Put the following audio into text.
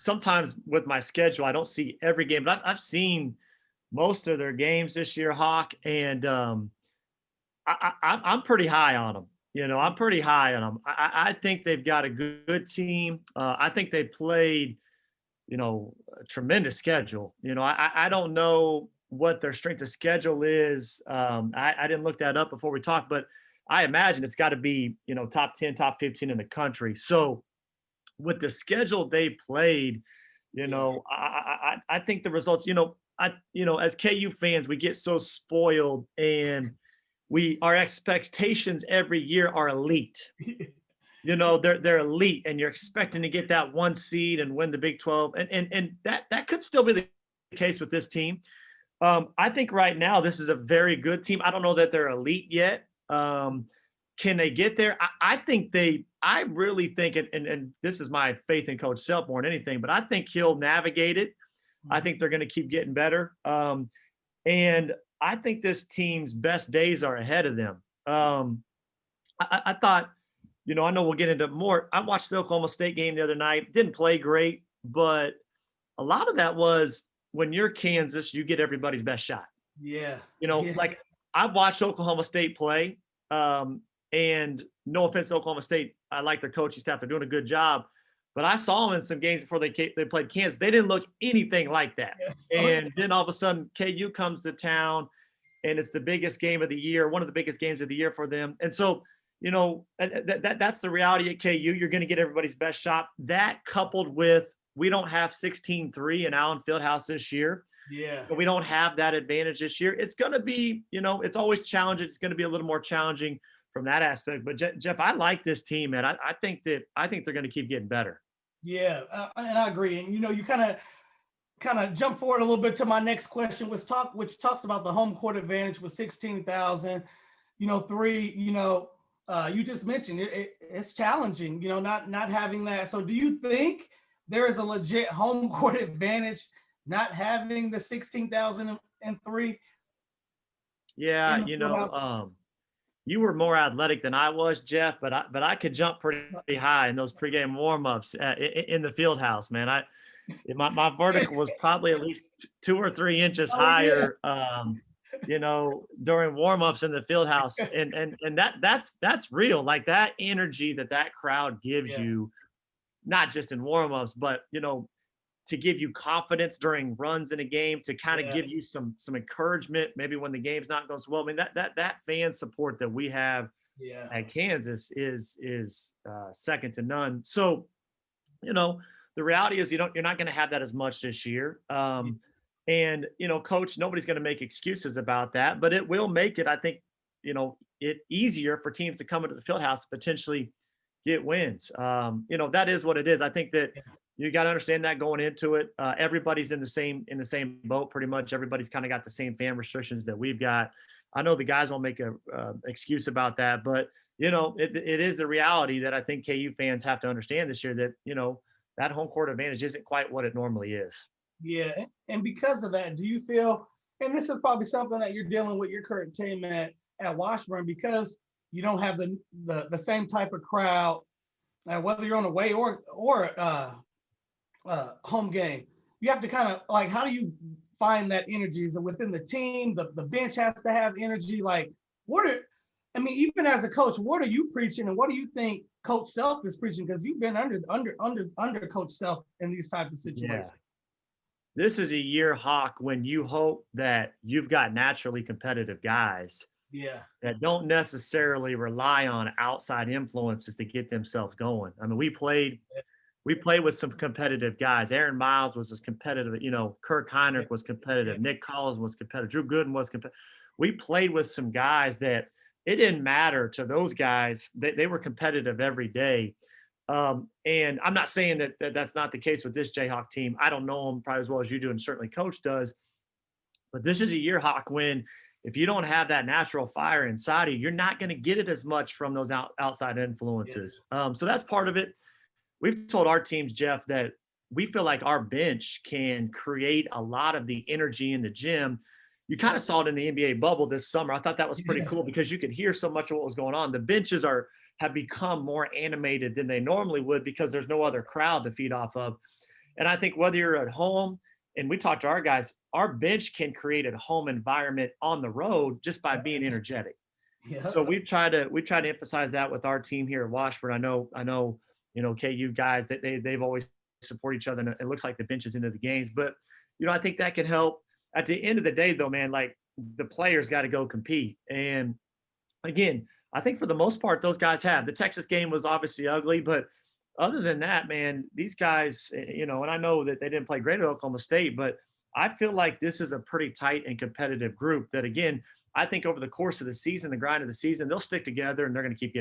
sometimes with my schedule, I don't see every game, but I've seen most of their games this year, Hawk, and I'm pretty high on them. I'm pretty high on them. I think they've got a good team. I think they played, a tremendous schedule. I don't know what their strength of schedule is. I didn't look that up before we talked, but I imagine it's got to be, top 10, top 15 in the country. So with the schedule they played, I think the results, as KU fans, we get so spoiled and our expectations every year are elite. They're elite, and you're expecting to get that one seed and win the Big 12, and that could still be the case with this team. I think right now this is a very good team. I don't know that they're elite yet. Can they get there? I really think, and this is my faith in Coach Self more than anything, but I think he'll navigate it. I think they're going to keep getting better. And I think this team's best days are ahead of them. I thought, I know we'll get into more. I watched the Oklahoma State game the other night. Didn't play great, but a lot of that was when you're Kansas, you get everybody's best shot. Yeah. Like I've watched Oklahoma State play. And no offense to Oklahoma State, I like their coaching staff. They're doing a good job. But I saw them in some games before they played Kansas. They didn't look anything like that. And then all of a sudden, KU comes to town, and it's the biggest game of the year, one of the biggest games of the year for them. And so, that's the reality at KU. You're going to get everybody's best shot. That coupled with we don't have 16-3 in Allen Fieldhouse this year. Yeah. We don't have that advantage this year. It's going to be, it's always challenging. It's going to be a little more challenging from that aspect. But Jeff, I like this team, man. I think they're going to keep getting better. Yeah, and I agree. And you kind of jump forward a little bit to my next question, which talks about the home court advantage with 16,000. You just mentioned it's challenging. Not having that. So do you think there is a legit home court advantage not having the 16,003? Yeah, you were more athletic than I was, Jeff, but I could jump pretty high in those pregame warmups in the field house, man. My vertical was probably at least 2 or 3 inches higher, during warmups in the field house, and that's real. Like that energy that crowd gives you, not just in warmups, but to give you confidence during runs in a game, to kind of give you some encouragement, maybe when the game's not going so well. I mean, that fan support that we have at Kansas is second to none. So, the reality is you're not going to have that as much this year. And, coach, nobody's going to make excuses about that, but it will make it, I think, it easier for teams to come into the field house to potentially get wins. That is what it is. I think that you got to understand that going into it. Everybody's in the same boat. Pretty much everybody's kind of got the same fan restrictions that we've got. I know the guys won't make a excuse about that, but it is the reality that I think KU fans have to understand this year that that home court advantage isn't quite what it normally is. Yeah, and because of that, do you feel? And this is probably something that you're dealing with your current team at Washburn, because you don't have the same type of crowd, whether you're on away or home game. You have to kind of like, how do you find that energy? Is it within the team? The bench has to have energy. Like, even as a coach, what are you preaching, and what do you think Coach Self is preaching? Because you've been under Coach Self in these type of situations. Yeah. This is a year, Hawk, when you hope that you've got naturally competitive guys that don't necessarily rely on outside influences to get themselves going. I mean, we played with some competitive guys. Aaron Miles was as competitive, Kirk Heinrich was competitive. Nick Collins was competitive. Drew Gooden was competitive. We played with some guys that it didn't matter to those guys. They were competitive every day. And I'm not saying that's not the case with this Jayhawk team. I don't know them probably as well as you do, and certainly Coach does. But this is a year, Hawk, when if you don't have that natural fire inside of you, you're not going to get it as much from those outside influences. So that's part of it. We've told our teams, Jeff, that we feel like our bench can create a lot of the energy in the gym. You kind of saw it in the NBA bubble this summer. I thought that was pretty cool because you could hear so much of what was going on. The benches have become more animated than they normally would because there's no other crowd to feed off of. And I think whether you're at home, and we talk to our guys, our bench can create a home environment on the road just by being energetic. Yeah. So we try to emphasize that with our team here at Washburn. I know, KU guys that they've always support each other, and it looks like the bench is into the games. But I think that can help. At the end of the day, though, man, like the players got to go compete. And again, I think for the most part, those guys have. The Texas game was obviously ugly, but other than that, man, these guys, and I know that they didn't play great at Oklahoma State, but I feel like this is a pretty tight and competitive group that, again, I think over the course of the season, the grind of the season, they'll stick together and they're going to keep getting